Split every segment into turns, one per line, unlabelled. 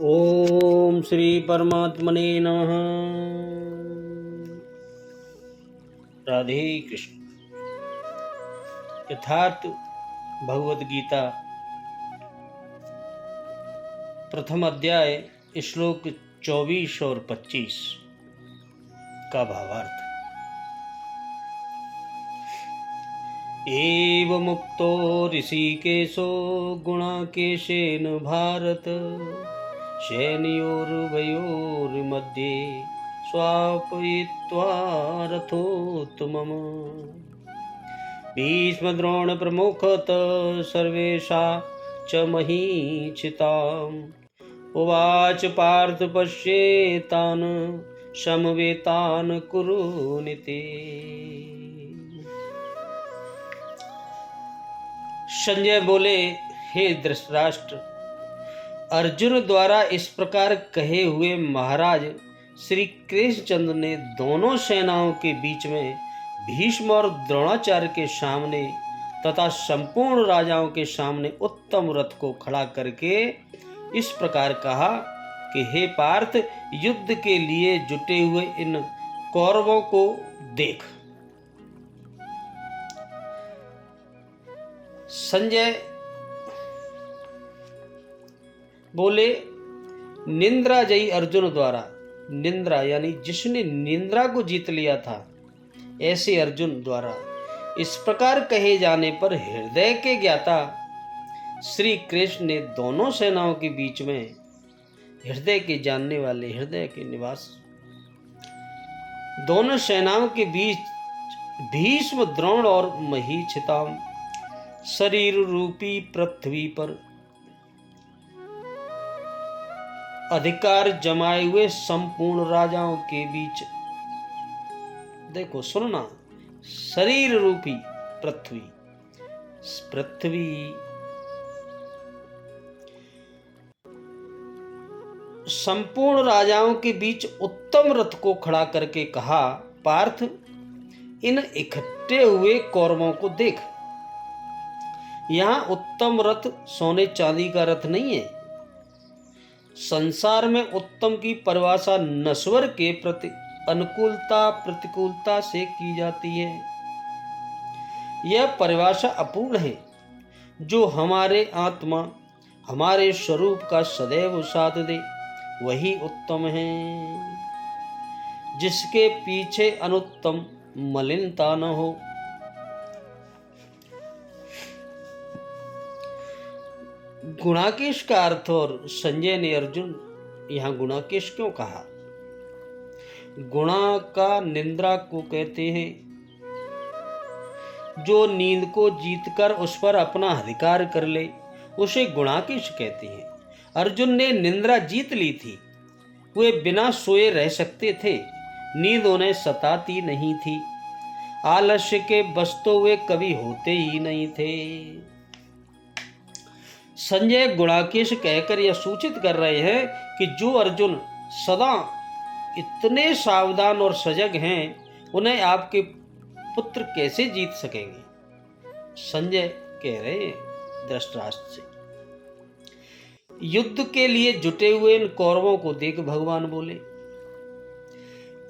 ओम श्री परमात्मने नमः। राधे कृष्ण। यथार्थ भगवद गीता प्रथम अध्याय श्लोक 24 और 25 का भावार्थ। एव मुक्तो ऋषिकेशो गुणाकेशेन भारत सैन्योर्वयोर्मध्ये स्वापयित्वा रथोत्तमम्। भीष्मद्रोण प्रमुखत सर्वेषा च महीक्षिताम्। उवाच पार्थ पश्येतान् समवेतान् कुरुनिते। संजय बोले, हे धृतराष्ट्र, अर्जुन द्वारा इस प्रकार कहे हुए महाराज श्री कृष्णचंद्र ने दोनों सेनाओं के बीच में भीष्म और द्रोणाचार्य के सामने तथा संपूर्ण राजाओं के सामने उत्तम रथ को खड़ा करके इस प्रकार कहा कि हे पार्थ, युद्ध के लिए जुटे हुए इन कौरवों को देख। संजय बोले, निंद्राजयी अर्जुन द्वारा, निंद्रा यानी जिसने निंद्रा को जीत लिया था, ऐसे अर्जुन द्वारा इस प्रकार कहे जाने पर हृदय के ज्ञाता श्री कृष्ण ने दोनों सेनाओं के बीच में, हृदय के जानने वाले, हृदय के निवास, दोनों सेनाओं के बीच भीष्म, द्रोण और महीक्षिताम शरीर रूपी पृथ्वी पर अधिकार जमाए हुए संपूर्ण राजाओं के बीच, देखो सुनना, शरीर रूपी पृथ्वी, पृथ्वी संपूर्ण राजाओं के बीच उत्तम रथ को खड़ा करके कहा, पार्थ, इन इकट्ठे हुए कौरवों को देख। यहां उत्तम रथ सोने चांदी का रथ नहीं है। संसार में उत्तम की परिभाषा नश्वर के प्रति अनुकूलता प्रतिकूलता से की जाती है। यह परिभाषा अपूर्ण है। जो हमारे आत्मा, हमारे स्वरूप का सदैव साथ दे, वही उत्तम है। जिसके पीछे अनुत्तम मलिनता न हो। गुणाकेश का अर्थ, और संजय ने अर्जुन यहां गुणाकेश क्यों कहा? गुणा का निंद्रा को कहते हैं। जो नींद को जीतकर उस पर अपना अधिकार कर ले, उसे गुणाकेश कहते हैं। अर्जुन ने निंद्रा जीत ली थी। वे बिना सोए रह सकते थे, नींद उन्हें सताती नहीं थी। आलस्य के बस तो वे कभी होते ही नहीं थे। संजय गुणाकेश कहकर यह सूचित कर रहे हैं कि जो अर्जुन सदा इतने सावधान और सजग हैं, उन्हें आपके पुत्र कैसे जीत सकेंगे? संजय कह रहे हैं धृतराष्ट्र से। युद्ध के लिए जुटे हुए इन कौरवों को देख, भगवान बोले।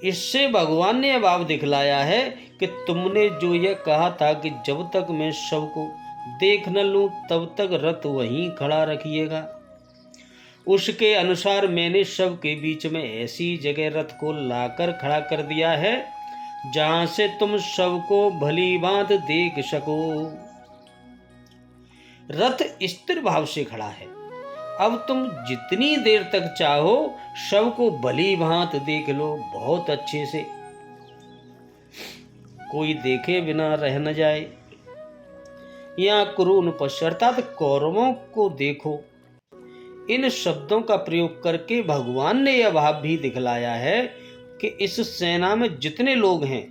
इससे भगवान ने अब दिखलाया है कि तुमने जो यह कहा था कि जब तक मैं सबको देख न लूं तब तक रथ वहीं खड़ा रखिएगा, उसके अनुसार मैंने सब के बीच में ऐसी जगह रथ को लाकर खड़ा कर दिया है जहां से तुम सबको भली भांत देख सको। रथ स्थिर भाव से खड़ा है। अब तुम जितनी देर तक चाहो सबको भली भांत देख लो, बहुत अच्छे से, कोई देखे बिना रह न जाए। यहाँ कुरुन पश्य अर्थात कौरवों को देखो, इन शब्दों का प्रयोग करके भगवान ने यह भाव भी दिखलाया है कि इस सेना में जितने लोग हैं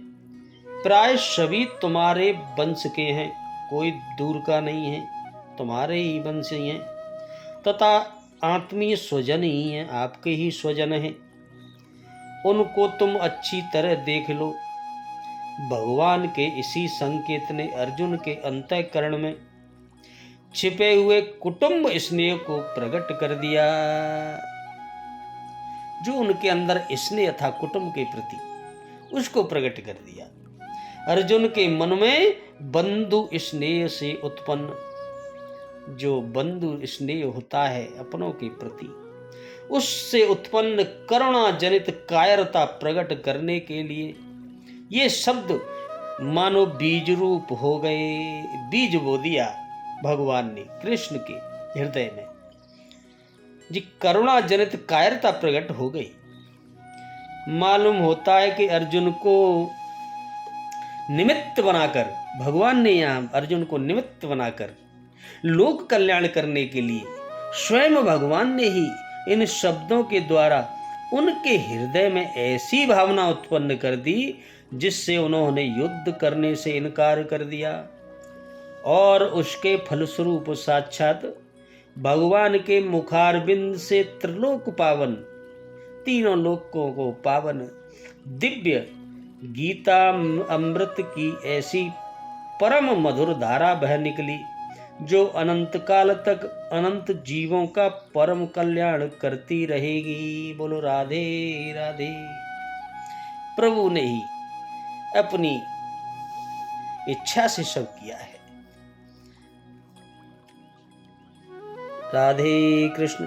प्राय सभी तुम्हारे वंश के हैं, कोई दूर का नहीं है, तुम्हारे ही वंश ही हैं, तथा आत्मीय स्वजन ही हैं, आपके ही स्वजन हैं। उनको तुम अच्छी तरह देख लो। भगवान के इसी संकेत ने अर्जुन के अंतःकरण में छिपे हुए कुटुंब स्नेह को प्रकट कर दिया। जो उनके अंदर स्नेह था कुटुंब के प्रति, उसको प्रकट कर दिया। अर्जुन के मन में बंधु स्नेह से उत्पन्न, जो बंधु स्नेह होता है अपनों के प्रति, उससे उत्पन्न करुणा जनित कायरता प्रकट करने के लिए ये शब्द मानो बीज रूप हो गए। बीज बो दिया भगवान ने कृष्ण के हृदय में, जी करुणा जनित कायरता प्रकट हो गई। मालूम होता है कि अर्जुन को निमित्त बनाकर, भगवान ने यहाँ अर्जुन को निमित्त बनाकर लोक कल्याण करने के लिए स्वयं भगवान ने ही इन शब्दों के द्वारा उनके हृदय में ऐसी भावना उत्पन्न कर दी जिससे उन्होंने युद्ध करने से इनकार कर दिया, और उसके फलस्वरूप साक्षात भगवान के मुखारबिंद से त्रिलोक पावन, तीनों लोकों को पावन दिव्य गीता अमृत की ऐसी परम मधुर धारा बह निकली, जो अनंत काल तक अनंत जीवों का परम कल्याण करती रहेगी। बोलो राधे राधे। प्रभु ने ही अपनी इच्छा से सब किया है। राधे कृष्ण।